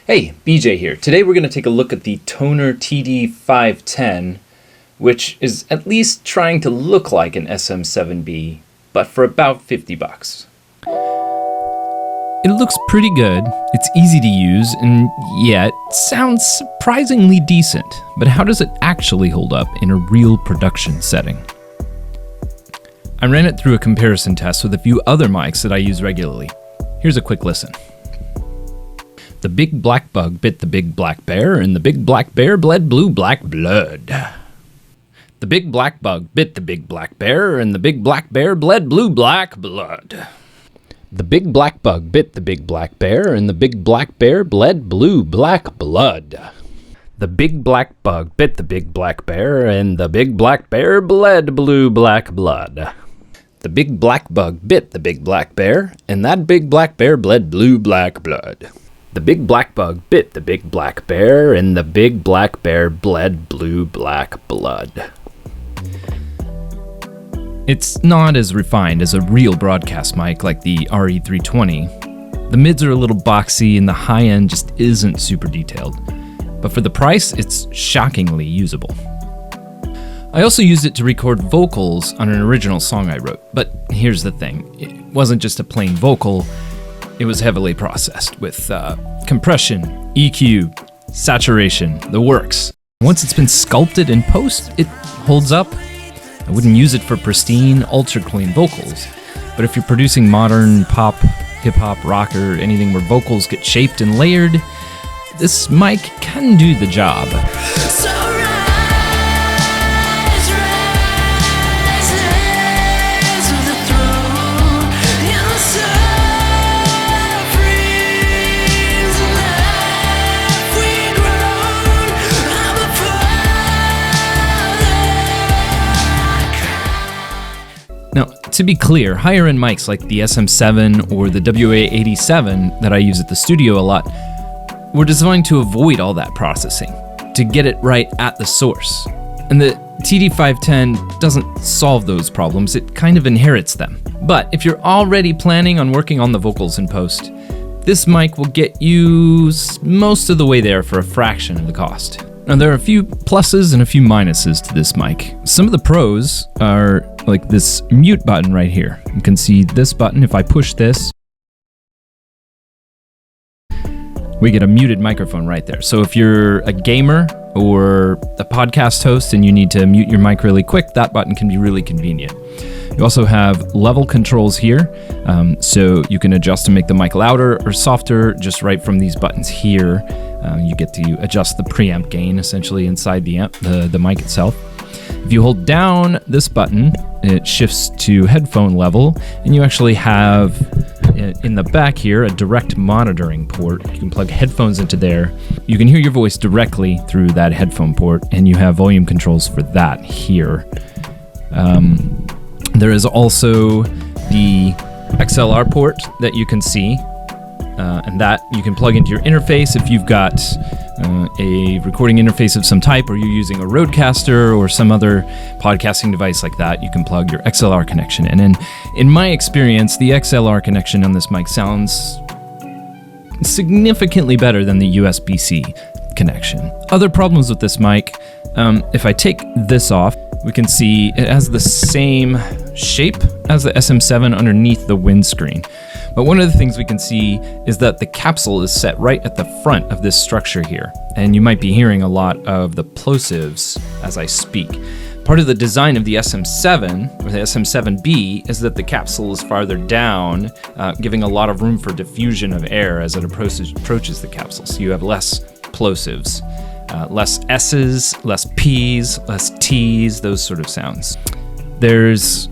Hey, BJ here. Today we're going to take a look at the Tonor TD510, which is at least trying to look like an SM7B, but for about $50. It looks pretty good, it's easy to use, and yet sounds surprisingly decent. But how does it actually hold up in a real production setting? I ran it through a comparison test with a few other mics that I use regularly. Here's a quick listen. The big black bug bit the big black bear, and the big black bear bled blue black blood. The big black bug bit the big black bear, and the big black bear bled blue black blood. The big black bug bit the big black bear, and the big black bear bled blue black blood. The big black bug bit the big black bear, and the big black bear bled blue black blood. The big black bug bit the big black bear, and that big black bear bled blue black blood. The big black bug bit the big black bear, and the big black bear bled blue black blood. It's not as refined as a real broadcast mic like the RE320. The mids are a little boxy and the high end just isn't super detailed. But for the price, it's shockingly usable. I also used it to record vocals on an original song I wrote. But here's the thing, it wasn't just a plain vocal, it was heavily processed with compression, EQ, saturation, the works. Once it's been sculpted in post, it holds up. I wouldn't use it for pristine, ultra-clean vocals, but if you're producing modern pop, hip-hop, rock, or anything where vocals get shaped and layered, this mic can do the job. Now, to be clear, higher-end mics like the SM7 or the AEA that I use at the studio a lot were designed to avoid all that processing, to get it right at the source. And the TD510 doesn't solve those problems, it kind of inherits them. But if you're already planning on working on the vocals in post, this mic will get you most of the way there for a fraction of the cost. Now, there are a few pluses and a few minuses to this mic. Some of the pros are like this mute button right here. You can see this button. If I push this, we get a muted microphone right there. So if you're a gamer or a podcast host and you need to mute your mic really quick, that button can be really convenient. You also have level controls here, so you can adjust to make the mic louder or softer just right from these buttons here. You get to adjust the preamp gain essentially inside the amp, the mic itself. If you hold down this button, it shifts to headphone level, and you actually have in the back here a direct monitoring port. You can plug headphones into there. You can hear your voice directly through that headphone port, and you have volume controls for that here. There is also the XLR port that you can see, and that you can plug into your interface if you've got a recording interface of some type, or you're using a Rodecaster or some other podcasting device like that. You can plug your XLR connection in. And in my experience, the XLR connection on this mic sounds significantly better than the USB-C connection. Other problems with this mic, if I take this off, we can see it has the same shape as the SM7 underneath the windscreen. But one of the things we can see is that the capsule is set right at the front of this structure here. And you might be hearing a lot of the plosives as I speak. Part of the design of the SM7, or the SM7B, is that the capsule is farther down, giving a lot of room for diffusion of air as it approaches the capsule. So you have less plosives. Less S's, less P's, less T's, those sort of sounds. There's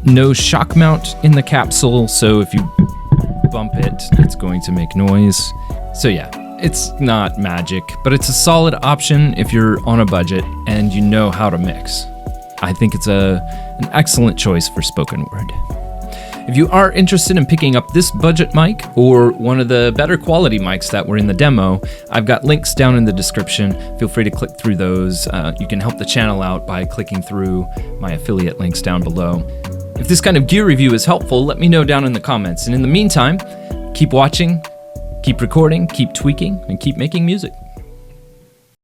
no shock mount in the capsule, so if you bump it, it's going to make noise. So yeah, it's not magic, but it's a solid option if you're on a budget and you know how to mix. I think it's an excellent choice for spoken word. If you are interested in picking up this budget mic or one of the better quality mics that were in the demo, I've got links down in the description. Feel free to click through those. You can help the channel out by clicking through my affiliate links down below. If this kind of gear review is helpful, let me know down in the comments. And in the meantime, keep watching, Keep recording, keep tweaking, and keep making music.